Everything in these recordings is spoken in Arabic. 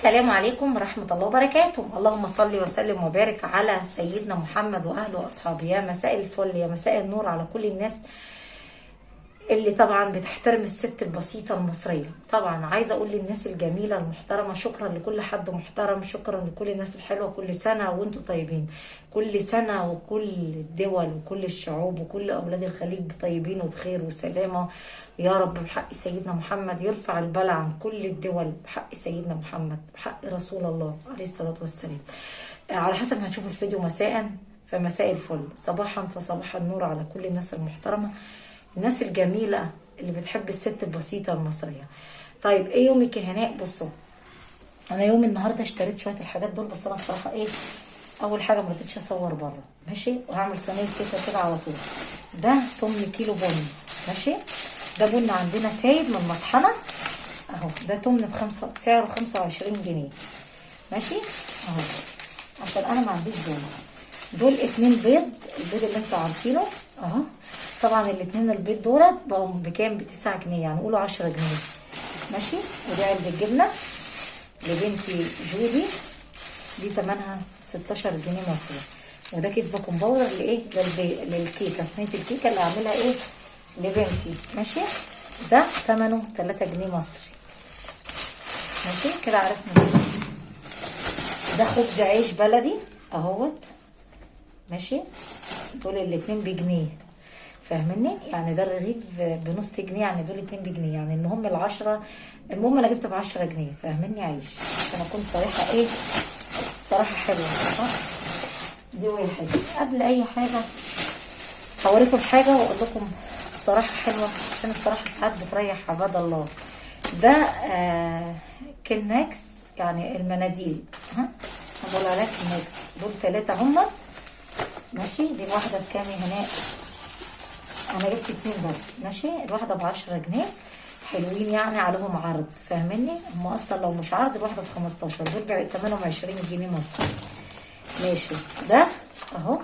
السلام عليكم ورحمة الله وبركاته. اللهم صل وسلم وبارك على سيدنا محمد وأهله وأصحابه. يا مساء الفل، يا مساء النور على كل الناس اللي طبعا بتحترم الست البسيطة المصرية. طبعا عايزة أقول للناس الجميلة المحترمة شكرا لكل حد محترم، شكرا لكل الناس الحلوة. كل سنة وانتم طيبين، كل سنة وكل الدول وكل الشعوب وكل أولاد الخليج طيبين وبخير وسلامة يا رب. بحق سيدنا محمد يرفع البلاء عن كل الدول، بحق سيدنا محمد، بحق رسول الله عليه الصلاة والسلام. على حسب ما هتشوفوا الفيديو مساء فمساء الفل، صباحا فصباح النور على كل الناس المحترمة، الناس الجميلة اللي بتحب الست البسيطة المصرية. طيب ايه يومك يا هناء؟ بصوا انا يومي النهارده اشتريت شوية الحاجات دول، بس انا بصراحة ايه، اول حاجة ما رضيتش اصور بره، ماشي، وهعمل صينية كيكة كده على طول. ده 8 كيلو بن، ماشي، ده بن عندنا سايب من مطحنة اهو. ده تمن سعره 25 جنيه، ماشي اهو، عشان انا ما عنديش دول 2 بيض. البيض اللي انتوا عارفينه اهو. طبعا الاتنين البيض دولت بقوا بكام؟ ب9 جنيه، يعني قولوا 10 جنيه، ماشي. ودي علبة جبنة لبنتي جودي، دي تمنها 16 جنيه مصري. وده كيس بيكنج باودر لايه؟ للكيكه، صينيه الكيكه اللي هعملها ايه لبنتي، ماشي. ده ثمنه 3 جنيه مصري، ماشي كده عرفنا. ده خبز عيش بلدي اهوت، ماشي، دول الاتنين بجنيه، فاهمني؟ يعني ده الرغيف بنص جنيه، يعني دول 2 بجنيه، يعني المهم ال10، المهم انا جبت ب10 جنيه، فاهمني؟ عيش عشان اكون صريحه، ايه الصراحه حلوه صح. دي واحد. قبل اي حاجه هوريكم حاجه واقول لكم الصراحه حلوه، عشان الصراحه ساعات بتريح عباد الله. ده كنكس، يعني المناديل، ها هقول عليها كنكس. دول 3 هما، ماشي. دي الواحده بكام يا هناء؟ انا جبت 2 بس، ماشي. الواحده ب10 جنيه، حلوين يعني، عليهم عرض، فاهمني؟ هم اصلا لو مش عرض الواحده ب15، دول ثمنهم 20 جنيه مصري، ماشي. ده اهو،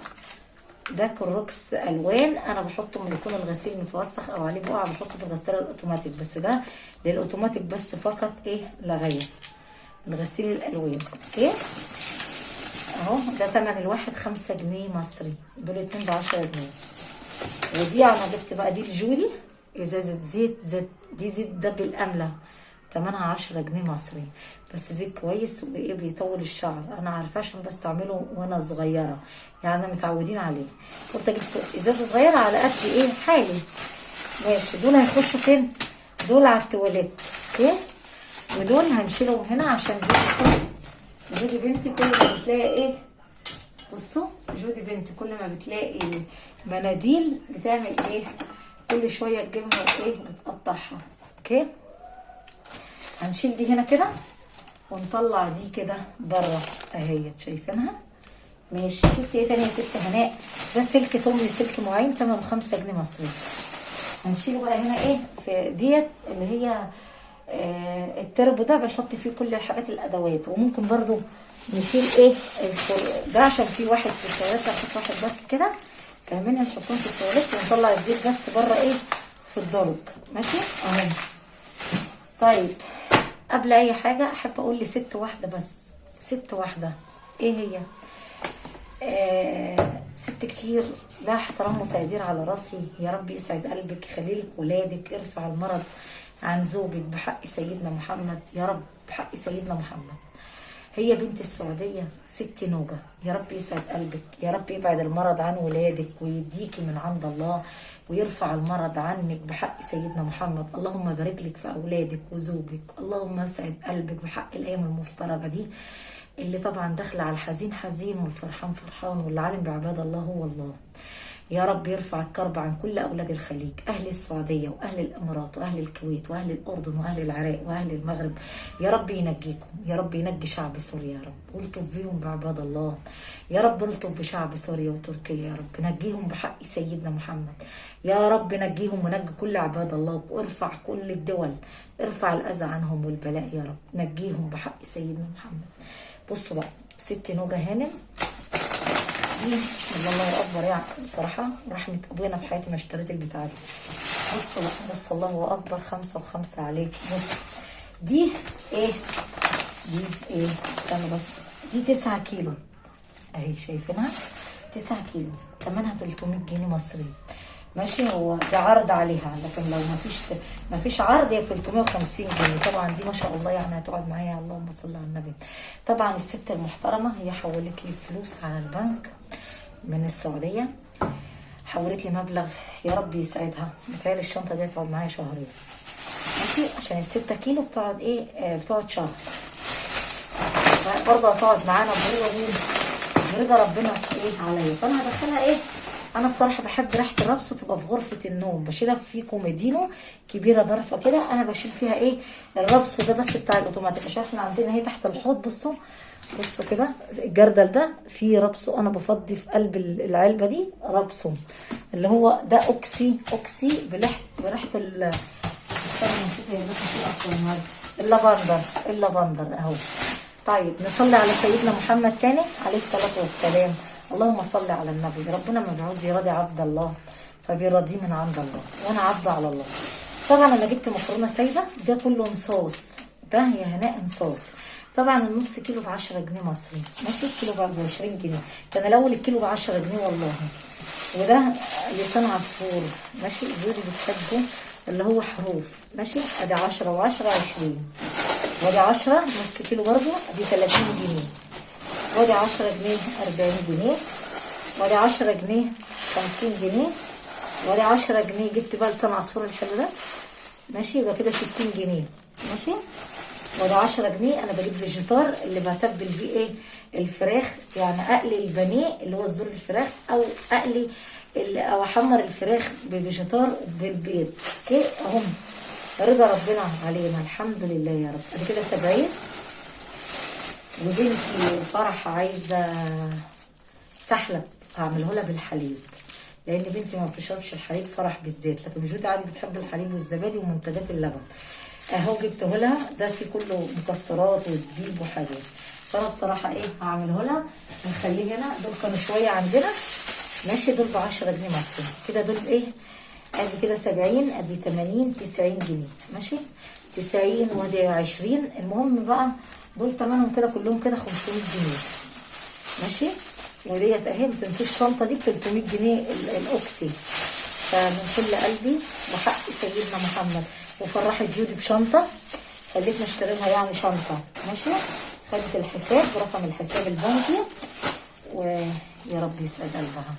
ده كروكس الوان، انا بحطه من يكون الغسيل متوسخ او عليه بقع، بحطه في الغساله الاوتوماتيك، بس ده للاوتوماتيك بس فقط، ايه لغايه الغسيل الالوان، اوكي اهو. ده ثمن الواحد 5 جنيه مصري، دول 2 ب10 جنيه. ودي انا جبت بقى دي لجودي ازازه زيت، دي زيت ده بالامله، تمنها 10 جنيه مصري، بس زيت كويس وايه بيطول الشعر، انا عارفه عشان بستعمله وانا صغيره، يعني متعودين عليه. قلت اجيب ازازه صغيره على قد ايه حالي، ماشي. دول هيخشوا فين؟ دول على التواليت، اوكي. ودول هنشيلهم هنا عشان جودي بنتي كل ما بتلاقي ايه، بصوا جودي بنتي كل ما بتلاقي مناديل بتعمل ايه، كل شويه تجيبها وايه وتقطعها، اوكي. هنشيل دي هنا كده ونطلع دي كده بره اهي، شايفينها؟ ماشي. شوفي ايه تاني يا ست هناء؟ ده سلك طمي، سلك معين ثمنه 5 جنيه مصري. هنشيله بقى هنا ايه في ديت اللي هي التربو، ده بنحط فيه كل الحاجات الادوات. وممكن برضو نشيل ايه ده عشان في واحد في التواليت، هنحط واحد بس كده، فاهمين؟ نحطهم في التواليت ونطلع الزيت بس بره ايه في الدرج، ماشي اهو. طيب قبل اي حاجه احب اقول لست واحده بس، ست واحده، ايه هي؟ ست كتير لا احترام وتقدير على راسي، يا رب يسعد قلبك، يخليلك ولادك، ارفع المرض عن زوجك بحق سيدنا محمد يا رب، بحق سيدنا محمد. هي بنت السعوديه ست نوجه، يا رب يسعد قلبك، يا رب يبعد المرض عن ولادك ويديكي من عند الله ويرفع المرض عنك بحق سيدنا محمد. اللهم بارك لك في اولادك وزوجك، اللهم اسعد قلبك بحق الايام المفترجه دي، اللي طبعا داخله على الحزين حزين والفرحان فرحان، واللي عالم بعباد الله هو الله. يا رب يرفع الكرب عن كل اولاد الخليج، اهل السعوديه واهل الامارات واهل الكويت واهل الاردن واهل العراق واهل المغرب، يا رب ينجيكم، يا رب ينجي شعب سوريا، يا رب والطف فيهم بعباد الله، يا رب الطف بشعب سوريا وتركيا، يا رب نجيهم بحق سيدنا محمد، يا رب نجيهم ونجي كل عباد الله، وارفع كل الدول، ارفع الاذى عنهم والبلاء، يا رب نجيهم بحق سيدنا محمد. بصوا بقى ست نوجه هانم دي، بسم الله الله اكبر، يعني بصراحه رحمه ابويا في حياتي ما اشتريت البتاعه دي. بصوا بقى، بص الله اكبر، 5 و5 عليك. بص دي ايه؟ دي ايه؟ استنى بس، دي 9 كيلو اهي، شايفينها؟ 9 كيلو، ثمنها 300 جنيه مصري. ماشي، هو ده عرض عليها، لكن لو ما فيش عرض هي ب 350 جنيه. طبعا دي ما شاء الله يعني هتقعد معايا، اللهم صل على النبي. طبعا الست المحترمه هي حولت لي فلوس على البنك من السعوديه، حولت لي مبلغ، يا رب يسعدها. متهيألي الشنطه دي هتقعد معايا شهرين. ماشي، عشان ال6 كيلو بتقعد ايه، بتقعد شهر. برضه هتقعد معانا برضا ربنا ايه عليا. فانا هدخلها ايه، انا الصراحه بحب ريحه الرفس تبقى في غرفه النوم، بشيلها في كوميدينو كبيره ظرفه كده، انا بشيل فيها ايه الرفس ده بس بتاع الاوتوماتيك، عشان احنا عندنا اهي تحت الحوض. بصوا كده الجردل ده فيه ربسه، انا بفضي في قلب العلبه دي ربسه، اللي هو ده اوكسي بريحه اللافندر اهو. طيب نصلي على سيدنا محمد تاني عليه الصلاة والسلام. اللهم صل على النبي. ربنا مبعوث يراضي عبد الله فبيراضيه من عند الله، وانا عبد على الله. طبعا انا جبت مكرونه سايبه، ده كله نصاص، ده يا هناء نصاص. طبعا النص كيلو ب 10 جنيه مصري. ماشي، الكيلو ب 20 جنيه، كان الاول الكيلو ب 10 جنيه والله. وده لسان عصفور، ماشي، الجودي بتحبه اللي هو حروف. ماشي، ادي 10 و10 20، وادي 10 نص كيلو برضه، ادي 30 جنيه، وادي 10 جنيه 40 جنيه، وادي 10 جنيه 50 جنيه، وادي 10 جنيه. جبت بقى لسان عصفور الحلو ده. ماشي، يبقى كده 60 جنيه. ماشي، وادي 10 جنيه. انا بجيب فيجيتار اللي بتبل بيه ايه الفراخ، يعني اقلي البانيه اللي هو صدور الفراخ، او اقلي او احمر الفراخ بفيجيتار بالبيض. اوكي اهم، رضا ربنا علينا، الحمد لله يا رب. ادي كده 70. وبنتي فرح عايزه سحلب، هعمله لها بالحليب، لان بنتي ما بتشربش الحليب، فرح بالذات، لكن جودي عادي بتحب الحليب والزبادي ومنتجات اللبن. اهو جبته لها، ده فيه كله مكسرات وزبيب وحاجات. فانا بصراحه ايه هعمله لها ونخليه هنا. دول كانوا شويه عندنا. ماشي، دول ب 10 جنيه مصري كده. دول ايه، ادي كده 70، ادي 80 90 جنيه. ماشي، 90 وادي 20. المهم بقى دول ثمنهم كده كلهم كده 500 جنيه. ماشي، وديت اهي. ما تنسوش الشنطه دي ب 300 جنيه الاوكسي. فمن كل قلبي وحق سيدنا محمد وفرحت جودي بشنطه، خليتنا اشتري لها يعني شنطه. ماشي، خدت الحساب برقم الحساب البنكي، ويا رب يسعد قلبها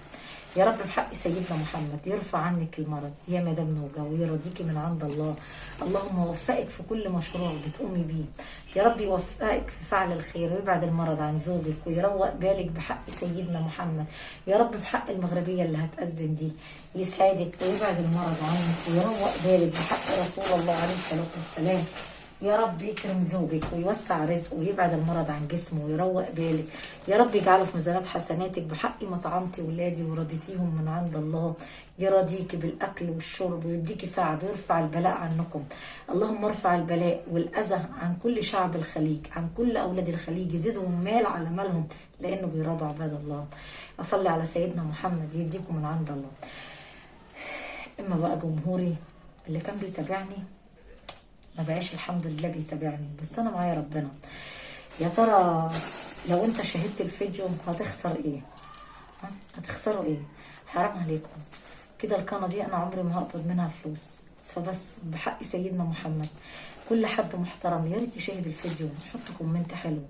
يا رب بحق سيدنا محمد، يرفع عنك المرض يا مدام نوجه ويرضيكي من عند الله. اللهم وفقك في كل مشروع بتقومي بيه، يا رب يوفقك في فعل الخير ويبعد المرض عن زوجك ويروق بالك بحق سيدنا محمد. يا رب بحق المغربيه اللي هتأذن دي يسعدك ويبعد المرض عنك ويروق بالك بحق رسول الله عليه الصلاه والسلام. يا رب يكرم زوجك ويوسع رزقه ويبعد المرض عن جسمه ويروق بالك. يا رب يجعله في ميزانات حسناتك بحق ما طعمتي ولادي ورضيتيهم من عند الله. يرضيكي بالاكل والشرب ويديكي سعد ويرفع البلاء عنكم. اللهم ارفع البلاء والاذى عن كل شعب الخليج، عن كل اولاد الخليج، يزيدهم مال على مالهم لانه بيرضوا عباد الله. اصلي على سيدنا محمد يديكم من عند الله. اما بقى جمهوري اللي كان بيتابعني ما بقاش الحمد لله بيتابعني، بس انا معايا ربنا. يا ترى لو انت شاهدت الفيديو هتخسر ايه؟ هتخسروا ايه؟ حرام عليكم كده. القناه دي انا عمري ما هقبض منها فلوس، فبس بحق سيدنا محمد كل حد محترم يا ريت يشاهد الفيديو ويحط كومنت حلو.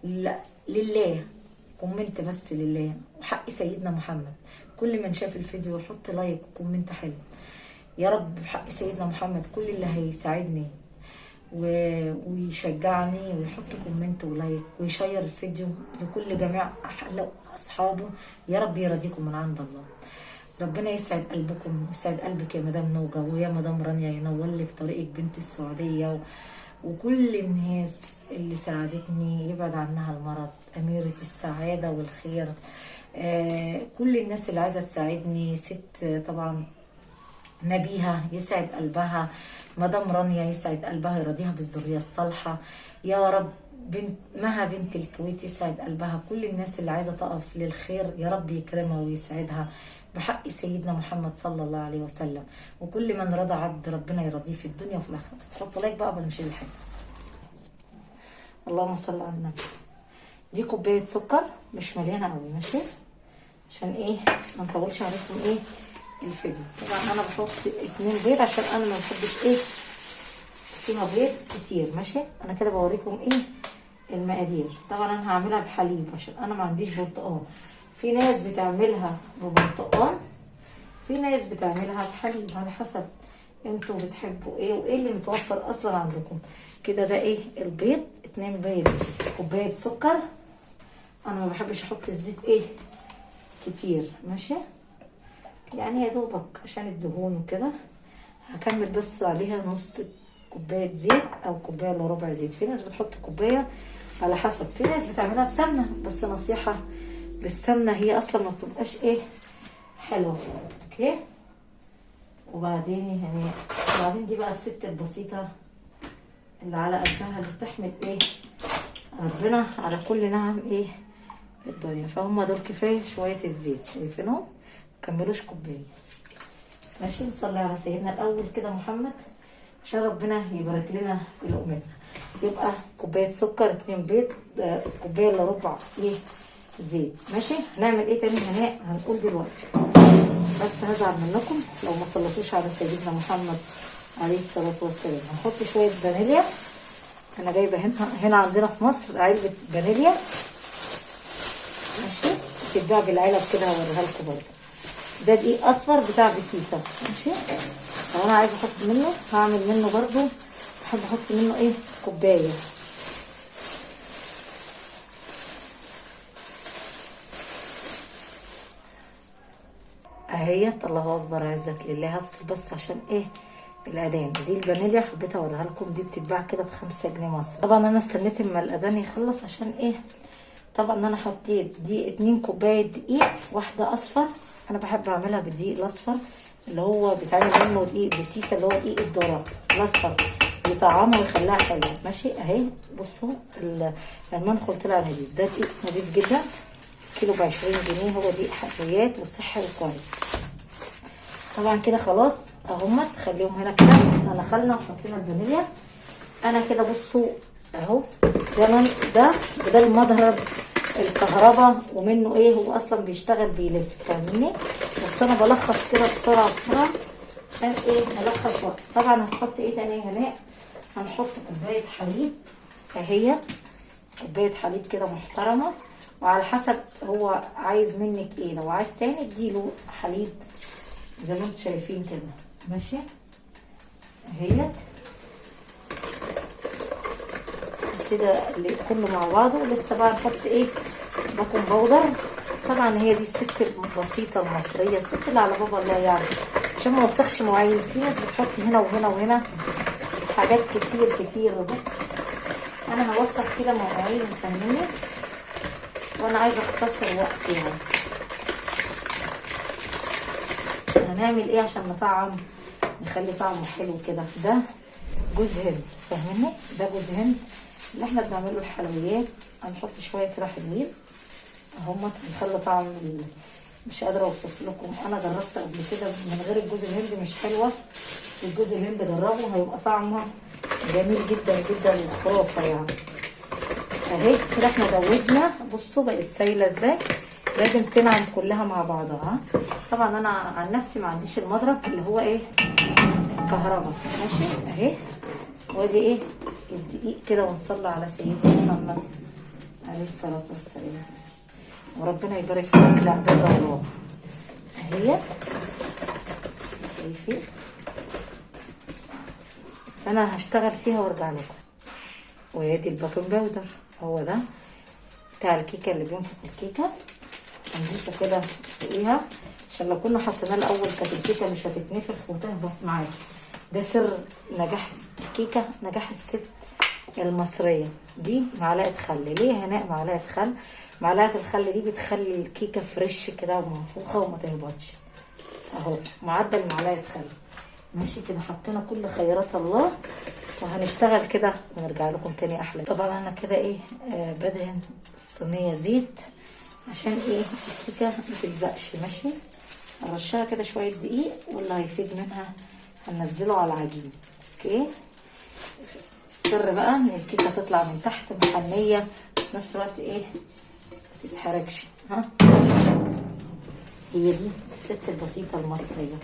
لا لله، كومنت بس لله وحق سيدنا محمد. كل من شاف الفيديو يحط لايك وكومنت حلو يا رب بحق سيدنا محمد. كل اللي هيساعدني ويشجعني ويحط كومنت ولايك ويشير الفيديو لكل جميع اصحابه، يا رب يرضيكم من عند الله. ربنا يسعد قلبكم، يسعد قلبك يا مدام نوجه ويا مدام رانيا، ينور لك طريقك بنت السعوديه وكل الناس اللي ساعدتني يبعد عنها المرض. اميره السعاده والخير. كل الناس اللي عايزه تساعدني، ست طبعا نبيها يسعد قلبها، مدام رانيا يسعد قلبها يرضيها بالذريه الصالحه يا رب. بنت مها بنت الكويت يسعد قلبها. كل الناس اللي عايزه تقف للخير يا رب يكرمها ويسعدها بحق سيدنا محمد صلى الله عليه وسلم. وكل من رضى عبد ربنا يرضيه في الدنيا وفي الاخره. بس حطوا لايك بقى قبل ما نشيل الحاجه. اللهم صل على النبي. دي كوبايه سكر مش مليانه قوي، ماشي، عشان ايه ما نطولش عليكم ايه الفيديو. طبعا انا بحط 2 بيض عشان انا ما بحبش ايه فيها بيض كتير، ماشي. انا كده بوريكم ايه المقادير. طبعا انا هعملها بحليب عشان انا ما عنديش برتقال. في ناس بتعملها ببرتقال، في ناس بتعملها بحليب، على حسب انتوا بتحبوا ايه وايه اللي متوفر اصلا عندكم. كده ده ايه البيض، 2 بيض، كوبايه سكر. انا ما بحبش احط الزيت ايه كتير، ماشي، يعني يا دوبك عشان الدهون وكده. هكمل بس عليها نص كوبايه زيت او كوبايه الا ربع زيت. في ناس بتحط كوبايه على حسب، في ناس بتعملها بسمنه، بس نصيحه بالسمنه هي اصلا ما بتبقاش ايه حلوه. اوكي. وبعدين يعني وبعدين دي بقى الست البسيطه اللي على قدها اللي بتحمل ايه ربنا على كل نعم ايه الدنيا. فهم دول كفايه شويه الزيت، شايفينهم؟ مكملوش كوبايه، ماشي. نصلي على سيدنا الاول كده محمد عشان ربنا يبارك لنا في لقمتنا. يبقى كوبايه سكر، 2 بيض، كوبايه الا ربع ايه زيت، ماشي. هنعمل ايه تاني هنقول دلوقتي. بس هزعل منكم لو ما صليتوش على سيدنا محمد عليه الصلاه والسلام. هنحط شويه فانيليا. انا جايبه هنا عندنا في مصر علبه فانيليا، ماشي، بتتباع بالعلب كده، هوريها لكم برضه. ده دقيق اصفر بتاع بسيسه، ماشي. لو انا عايزه احط منه هعمل منه برضه، بحب احط منه ايه كوبايه. اهيت، الله اكبر، عزت لله. هفصل بس عشان ايه الاذان. دي الفانيليا حبيت اوريها لكم، دي بتتباع كده ب5 جنيه مصري. طبعا انا استنيت اما الاذان يخلص عشان ايه. طبعا انا حطيت دي 2 كوبايه دقيق، واحده اصفر. انا بحب اعملها بالدقيق الاصفر اللي هو بيتعمل منه دقيق بسيسه، اللي هو دقيق الذره الاصفر، يطعمها ويخليها حلوه، ماشي. اهي بصوا المنخل طلع نضيف. ده دقيق نضيف جدا، كيلو ب20 جنيه. هو دقيق حلويات وصحي وكويس. طبعا كده خلاص اهمت، خليهم هنا كده. احنا دخلنا وحطينا الفانيليا. انا كده بصوا اهو، ده المضرب الكهرباء، ومنه ايه هو اصلا بيشتغل بيلف، فاهميني؟ بس انا بلخص كده بسرعه عشان ايه نلخص وقت. طبعا هنحط ايه تاني هنا؟ هنحط كوبايه حليب اهي، كوبايه حليب كده محترمه، وعلى حسب هو عايز منك ايه. لو عايز تاني اديله حليب زي ما انتم شايفين كده، ماشي. اهي كده كله مع بعضه. لسه بقى نحط ايه باكنج باودر. طبعا هي دي الست البسيطه المصريه، الست اللي على بابا الله يعني، عشان ما اوسخش مواعين. في ناس بتحط هنا وهنا وهنا حاجات كتير، بس انا هوسخ كده مواعين، فاهميني؟ وانا عايزه اختصر وقت يعني. هنعمل ايه عشان نطعم نخلي طعمه حلو كده؟ ده جوز هند، فاهميني؟ ده جوز هند اللي احنا بنعمله الحلويات. هنحط شويه كده حلوين اهمت، هنخلي طعم مش قادره اوصف لكم. انا جربت قبل كده من غير الجوز الهند مش حلوه. الجوز الهند جربه، هيبقى طعمها جميل جدا جدا وخرافه يعني. اهي كده احنا زودنا، بصوا بقت سايله ازاي. لازم تنعم كلها مع بعضها. طبعا انا عن نفسي ما عنديش المضرب اللي هو ايه كهرباء، ماشي. اهي وادي ايه الدقيق كده، ونصلي على سيدنا محمد عليه الصلاه والسلام، وربنا يبارك فيك. لا ده الله. اهي شايفين؟ انا هشتغل فيها وارجع لكم. وادي البيكنج باودر هو ده بتاع الكيكه اللي بينفخ الكيكه. هنضيفه كده فوقيها عشان لو كنا حطيناه الاول كانت الكيكه مش هتتنفخ وتهبط معاكي. ده سر نجاح الكيكه، نجاح الست المصريه. دي معلقه خل. ليه هناء معلقه خل؟ معلقه الخل دي بتخلي الكيكه فريش كده ومنفوخه وما تهبطش. اهو معدل معلقه خل، ماشي كده. حطينا كل خيرات الله، وهنشتغل كده ونرجع لكم تاني احلى. طبعا انا كده ايه بدهن الصينيه زيت عشان ايه الكيكه ما تلزقش، ماشي. ارشها كده شويه دقيق، واللي هيفيد منها هننزله على العجين. اوكي. السر بقى ان الكيكه تطلع من تحت محنيه في نفس الوقت ايه ما تتحركش. ها هي دي الست البسيطه المصريه.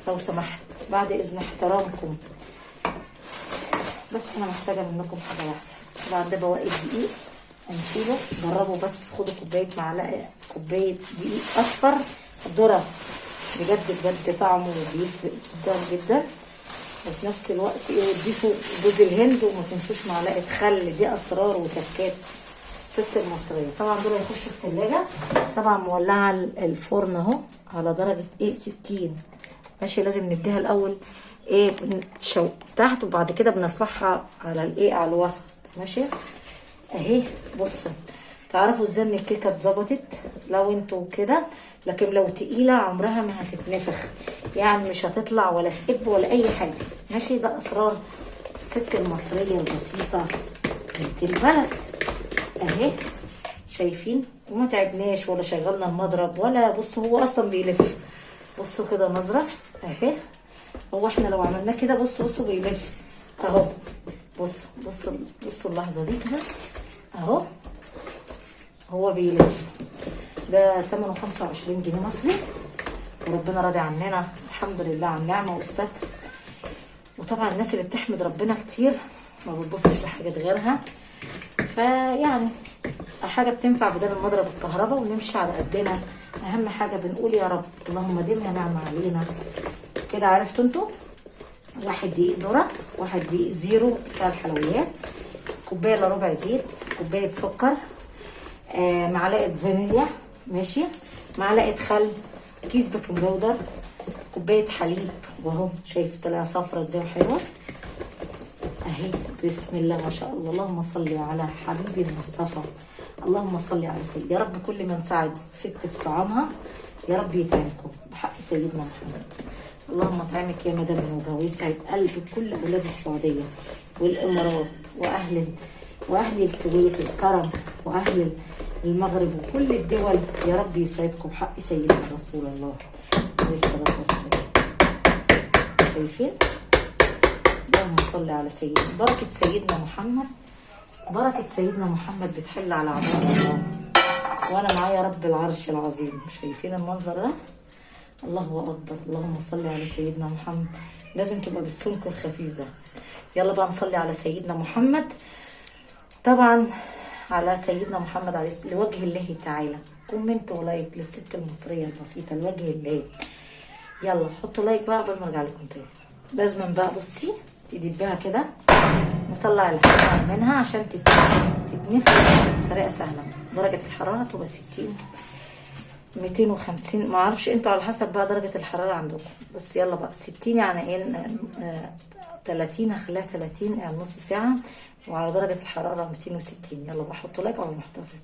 لو سمحت بعد اذن احترامكم، بس انا محتاجه منكم حاجه واحده. طبعا ده بواقي دقيق هنشيله، جربوا بس، خدوا كوبايه دقيق اصفر ذره، بجد بجد طعمه بيفرق جدا جدا. وفي نفس الوقت ايه تضيفوا جوز الهند، وما تنسوش معلقه خل. دي اسرار وتكات الست المصريه. طبعا دول هيخشوا الثلاجه. طبعا مولعه الفرن اهو على درجه ايه 60 ماشي. لازم نديها الاول ايه تحت، وبعد كده بنرفعها على الايه على الوسط ماشي اهي. بصوا تعرفوا ازاي ان الكيكه اتظبطت لو انتوا كده، لكن لو تقيله عمرها ما هتتنفخ، يعني مش هتطلع ولا تقب ولا اي حاجه ماشي. ده اسرار الست المصريه البسيطه بنت البلد اهي. شايفين؟ وما تعبناش ولا شغلنا المضرب ولا. بصوا هو اصلا بيلف، بصوا كده نظره اهي. هو احنا لو عملناه كده بصوا بيلف اهو. بصوا اللحظه دي كده اهو، هو بيلف. ده ثمنه 25 جنيه مصري، وربنا راضي عننا الحمد لله على النعمه والستر. وطبعا الناس اللي بتحمد ربنا كتير ما بتبصش لحاجات غيرها، فيعني حاجه بتنفع بدل المضرب الكهرباء، ونمشي على قدنا. اهم حاجه بنقول يا رب اللهم ديمها نعمه علينا. كده عرفتوا انتوا؟ 1 دقيق ذره، 1 دقيق زيرو بتاع الحلويات، كوبايه الا ربع زيت، كوبايه سكر، معلقه فانيليا ماشي، معلقه خل، كيس بيكنج باودر، كوبايه حليب. واهو شايف طلع صفرة ازاي وحلوه اهي. بسم الله ما شاء الله. اللهم صل على حبيبي المصطفى، اللهم صل على سيدي. يا رب كل من ساعد ست في طعامها يا رب يطعمكم بحق سيدنا محمد. اللهم اطعمك يا مدام نوجه، ويسعد قلب كل اولاد السعوديه والامارات واهل الكويت الكرم، واهل المغرب وكل الدول. يا رب يسعدكم بحق سيدنا رسول الله عليه الصلاه والسلام. شايفين؟ اللهم صل على سيدنا. بركه سيدنا محمد، بركه سيدنا محمد بتحل على عباد الله، وانا معايا رب العرش العظيم. شايفين المنظر ده؟ الله اكبر. اللهم صل على سيدنا محمد. لازم تبقى بالسمك الخفيف ده. يلا بقى نصلي على سيدنا محمد. طبعا على سيدنا محمد عليه لوجه الله تعالى. كومنت ولايك للست المصريه البسيطه لوجه الله. يلا حطوا لايك بقى قبل ما ارجع لكم تاني. لازم بقى بصي تدبها كده، نطلع الحراره منها عشان تتنفخ بطريقه سهله. درجه الحراره تبقى 60 250، ما اعرفش انتوا على حسب بقى درجه الحراره عندكم. بس يلا بقى 60 يعني ايه 30، هخليها 30 يعني نص ساعه، وعلى درجه الحراره 260. يلا بقى حطوا لايك قبل ما احتفل.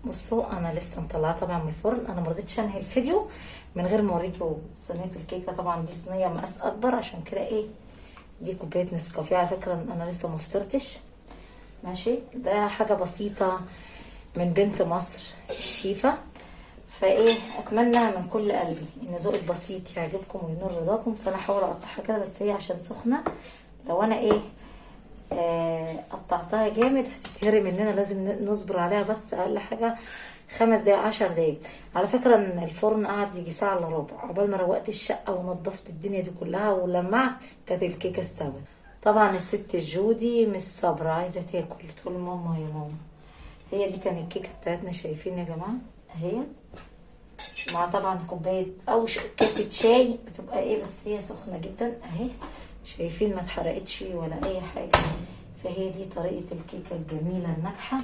بصوا انا لسه مطلعه طبعا من الفرن. انا ما رضيتش انهي الفيديو من غير ما اوريكم صينيه الكيكه. طبعا دي صينيه مقاس اكبر، عشان كده ايه دي كوبايه نسكافيه. على فكره انا لسه ما فطرتش ماشي. ده حاجه بسيطه من بنت مصر الشيفه. فايه اتمنى من كل قلبي ان ذوقي البسيط يعجبكم وينور رضاكم. فانا هحاول اقطعها كده، بس هي عشان سخنه لو انا ايه قطعتها جامد هتتهري مننا. لازم نصبر عليها بس اقل حاجه 5 دقايق 10 دقايق. على فكره ان الفرن قعد يجي ساعه الا ربع عقبال ما روقت الشقه ونظفت الدنيا دي كلها ولمعت كانت الكيكه استوت. طبعا الست جودي مش صابره عايزه تاكل، تقول ماما يا ماما. هي دي كانت الكيكه بتاعتنا. شايفين يا جماعه اهي، مع طبعا كوبايه او كاسه شاي بتبقى ايه، بس هي سخنه جدا اهي. شايفين ما اتحرقتش ولا اي حاجه. فهي دي طريقه الكيكه الجميله الناجحه.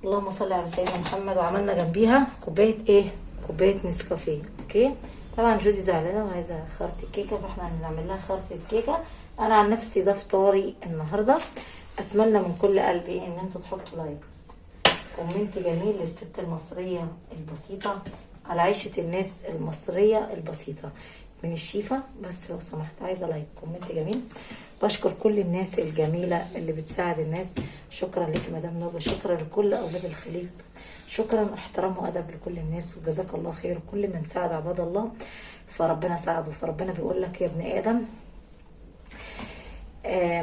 اللهم صل على سيدنا محمد. وعملنا جنبيها كوبايه ايه، كوبايه نسكافيه. اوكي طبعا جودي زعلانه وعايزه خرط الكيكه، فاحنا هنعمل لها خرط الكيكه. انا عن نفسي ده فطاري النهارده. اتمنى من كل قلبي ان انتوا تحطوا لايك، كومنت جميل للست المصريه البسيطه على عيشه الناس المصريه البسيطه من الشيفه. بس لو سمحت عايزه لايك كومنت جميل. بشكر كل الناس الجميله اللي بتساعد الناس. شكرا لك مدام نوبه، شكرا لكل اولاد الخليج، شكرا واحترام وادب لكل الناس، وجزاك الله خير. كل من ساعد عباد الله فربنا ساعده. فربنا بيقول لك يا ابن ادم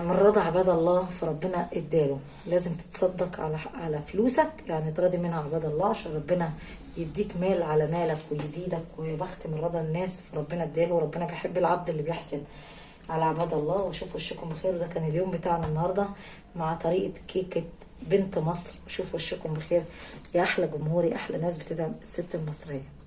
من رضى عباد الله فربنا اداله. لازم تتصدق على فلوسك، يعني تراضي منها عباد الله عشان ربنا يديك مال على مالك ويزيدك. وبخت من رضى الناس فربنا اداله، وربنا بيحب العبد اللي بيحسن على عباد الله. واشوف وشكم بخير. ده كان اليوم بتاعنا النهارده مع طريقه كيكه بنت مصر. اشوف وشكم بخير يا احلى جمهوري، احلى ناس بتدعم الست المصريه.